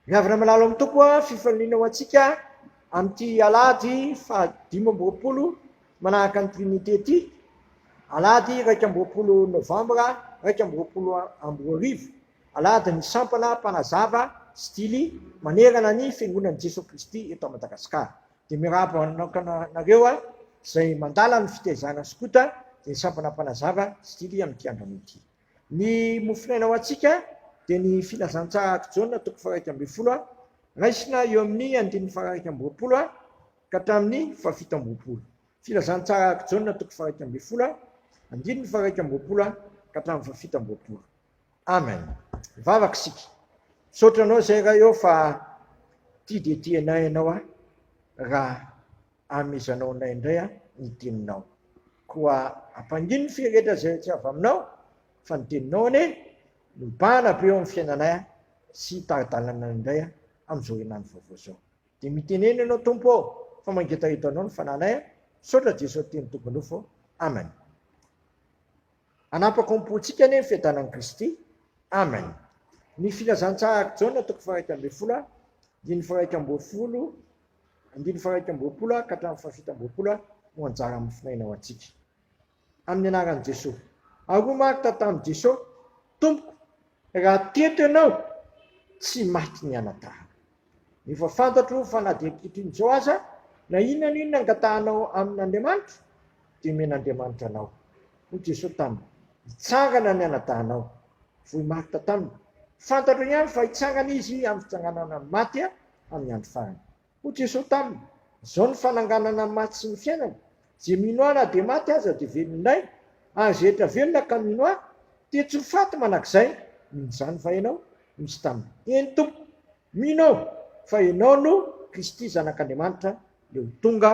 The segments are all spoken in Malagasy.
Miavana malalo amin'ny tompo a fifalina ho antsika amin'ity alady fa 5 manahaka ny trinité ty alady 2 novambra 2024 alady ny sampana mpanazava stily manerana ny fiangonan'i Jesosy Kristy eto Madagasikara. Dia miarahaba anareo a izay mandala ny fitezana skota dia ny sampana mpanazava stily amin'ity andro ity. Ny mofinaina ho antsika dia ny filazantsara Jaune toko faha 1 raisina eo amin'ny 120 ka hatramin'ny 17. Filazantsara Jaune toko faha 1 120 ka hatramin'ny 17. Amen. Vavaka sika. Sotranao zay raha eo fa tia dia tianay ianao a raha amezanao nay indray a ny teninao. Koa ampangino ny firehetra zay tsy avy aminao fa ny teninao ane mibahana be eo amin'ny fiainanay a sy taridalana indray a amin'izao henany vaovao zao. Dia miteneny ianao tompo fa mangetarito anao ny fananay a sotra Jesosy teny tomponofo. Amen. Anapaka-pompotsika ane ny fiadanan'i Kristy. Amen. Ny filazantsara Jaune toko faha 1 120 ka hatramin'ny 17 no anjara mofinaina ho antsika. Amin'ny anaran'i Jesosy. Aroa marika tamin'i Jesosy, tompoko, raha teto ianao tsy maty ny anatahana. Efa fantatro fa na dia ankehitriny zao aza na inona ny inona angatahanao amin'Andriamanitra dia men'Andriamanitra anao. Hoy Jesosy taminy, hitsangana ny anatahanao. Voy marika taminy. Fantatro ihany fa hitsangana izy amin'ny fitsanganana ny maty amin'ny andro farany. Hoy Jesosy taminy, izao ny fananganana ny maty sy ny fiainana. Zay mino ahy na dia maty aza dia velona indray, ary zay rehetra velona ka mino ahy dia tsy ho faty manak'izay. Min'izany va ianao? Misy taminy. Eny tompo, mino fa ianao no Kristy zanak'Andriamanitra leo tonga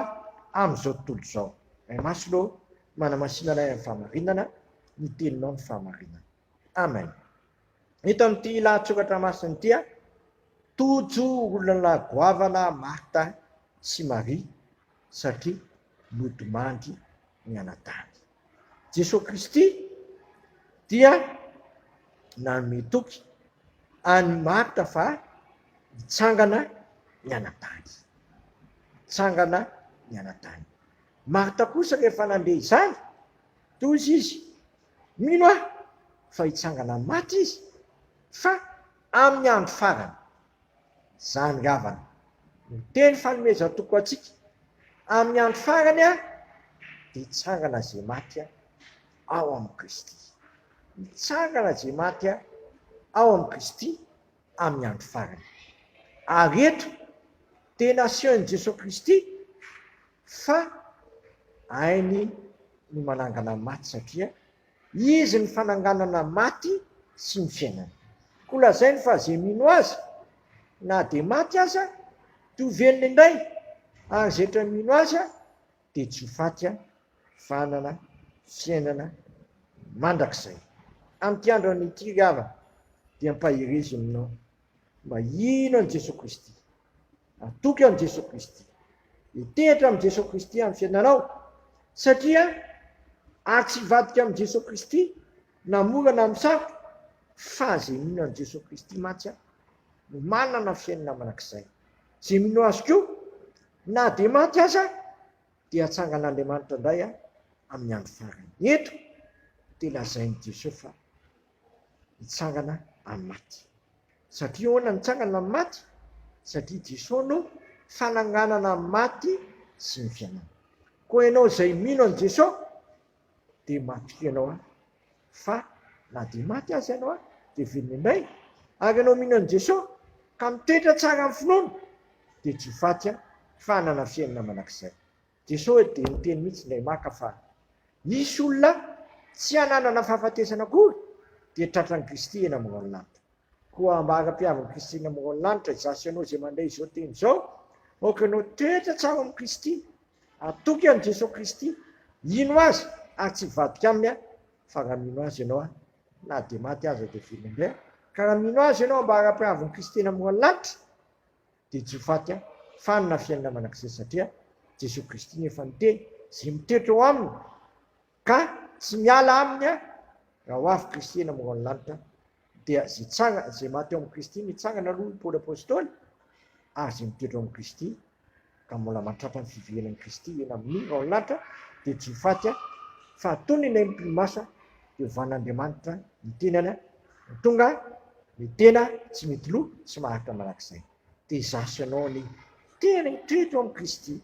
amin'izao tontolo izao. Masilo manamasinanay amin'ny fahamarinana, ny teninao ny fahamarinana. Amen. Eto amin'ity lahatsoratra masina ity a, tojo olona goavana Marta sy Maria satria lodomangy ny anatany. Jesosy Kristy dia nanome toky any Marta fa hitsangana ny anatany. Hitsangana ny anatany. Marta kosa rehefa nandeha izany, tozy izy, mino aho fa hitsangana ny maty izy, fa amin'ny andro farany. Zany ravana. Ny teny fanomeza toko antsika. Amin'ny andro farany a, dia hitsangana zay maty ao amin'ny Kristy. Hitsangana zay maty ao amin'ny Kristy amin'ny andro farany. Ary eto, tena asehon'i Jesosy Kristy fa hainy no manangana maty satria izy ny fananganana maty sy ny fiainana. Koa lazainy fa zay mino azy na dia maty aza dia ho velona indray, ary zay rehetra mino azy dia tsy ho faty fanana fiainana mandrakizay. Amin'ity andro an'ity ravana dia ampaherezo aminao mba ino an' Jesosy Kristy, atoky an' Jesosy Kristy, hitehitra amin'i Jesosy Kristy amin'ny fiainanao satria ary tsy hivadika amin'i Jesosy Kristy na mora na misarotra fa zay mino an' Jesosy Kristy maty no manana fiainana manak'izay. Zay mino azy koa na dia maty aza dia hatsangan'Andriamanitra indray amin'ny andro farany. Eto dia lazain'i Jesosy fa hitsangana amin'ny maty. Satria hoana nitsangana amin'ny maty? Satria Jesosy no fananganana amin'ny maty sy ny fiainana. Koa ianao izay mino an' Jesosy dia matoky ianao fa na dia maty aza ianao dia velona indray. Ary ianao mino an' Jesosy ka mitoetra tsara amin'ny finoana dia tsy ho faty fa hanana fiainana manak'izay. Jesosy dia niteny mihitsy indray maka fa misy olona tsy hananana fahafatesana akory dia tratran'i Kristy eny amin'ny lanitra. Koa mba hara-piavan'i Kristy eny amin'ny lanitra izasy ianao zay mandray izao teny izao, aoka ianao toetra tsara amin'ny Kristy, atoky an' Jesosy Kristy, ino azy ary tsy hivadika aminy fa raha mino azy ianao na dia maty aza dia velona indray. Ka raha mino azy ianao mba hara-piavan'i Kristy eny amin'ny lanitra dia tsy ho faty fa hanana fiainana manak'izay satria Jesosy Kristy nefa niteny zay mitoetra ao aminy ka tsy miala aminy raha ho avy Kristy eny amin'ny lanitra dia zay maty eo amin'ny Kristy mitsangana aloha ny Paoly apôstôly ary zay mitondra amin'ny Kristy ka mbola mahatratra ny fiverenan'ny Kristy eny amin'ny ao lanitra dia tsy ho faty fa ataony ny aim-pilimasa dia van'Andriamanitra ny tenany tonga ny tena tsy mety loha sy maharitra manak'izay dia zasy ianao ny tena hitreto amin'ny Kristy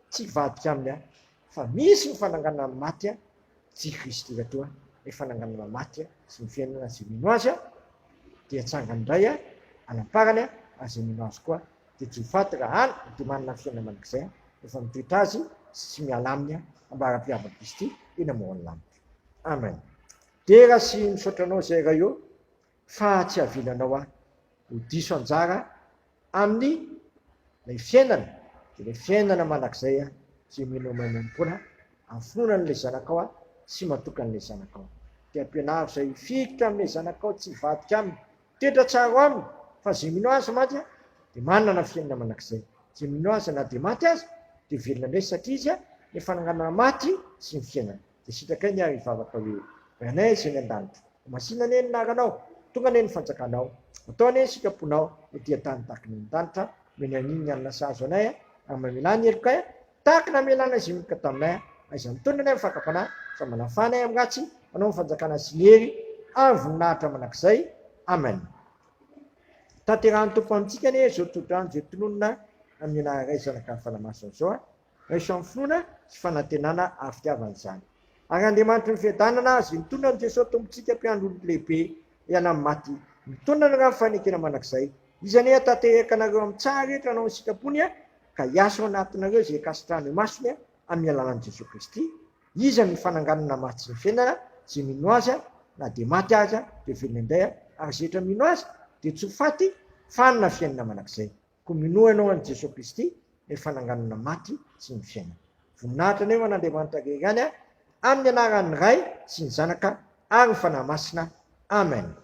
tsy vadika aminy fa misy ny fananganana ny maty tsy Kristy katoa ny fananganana maty sy ny fiainana zay mino azy dia tsangany indray anamparany azay mino azy koa dia tsy ho faty raha any dia manana fiainana manak'izay efa mitoetra azy sy tsy miala aminy ambara-piavaka Kristy eny amin'ny lanitra. Amen. Dia raha sy misaotranao izay raha eo fa tsy avilanao ho diso anjara amin'ny ilay fiainana dia ilay fiainana manak'izay tsy mino maimam-poana amin'ny finoanan'ilay zanakao sy matoka an'ilay zanakao. Dia ampianaro izay fikitra amin'ilay zanakao tsy vadika aminy toetra tsara aminy fa zay mino azy maty dia manana fiainana manak'izay. Zay mino azy na dia maty azy dia velona indray satria izy ny fananganana maty sy ny fiainana. Dia sitraka ny ary hivavaka hoe ranay izay ny an-danitra masina ane ny naranao tonga ane ny fanjakanao atao ane ny sitraponao etỳ tany tahaka ny an-danitra meny an'iny ny alina sazo anay ary mamelany helokay tahaka na melana izy mika taminay aiza mitondra anay mifakapanahy fa manafanay amin'ny ratsy manao ny fanjakana sy ny hery ary voninahitra manak'izay. Amen. Tanterahany tompo amintsika ane zao todrano zay tononona amin'ny anaray zanaka fanamasina zao raiso amin'ny finoana sy fanantenana ary fitiavan'izany. Ary Andriamanitra ny fiadanana zay mitondra ny Jesosy tompontsika mpiandro lehibe iana amin'ny maty mitondra ny raha ny fanekena manak'izay izany tanteraka anareo amin'ny tsara rehetra anao ny sikapony ka hiasa ao anatinareo zay kasitrahany masony amin'ny alalan'i Jesosy Kristy iza ny fananganana maty sy ny fiainana zay mino azy na dia maty azy dia velona indray ary zetra mino azy dia tsy ho faty fanana fiainana manak'izay. Ko mino ianao an'i Jesosy Kristy ny fananganana maty sy ny fiainana. Voninahitra aneo an'Andriamanitra rery any amin'ny anaran'ny Ray sy ny Zanaka ary ny fanahy masina. Amen.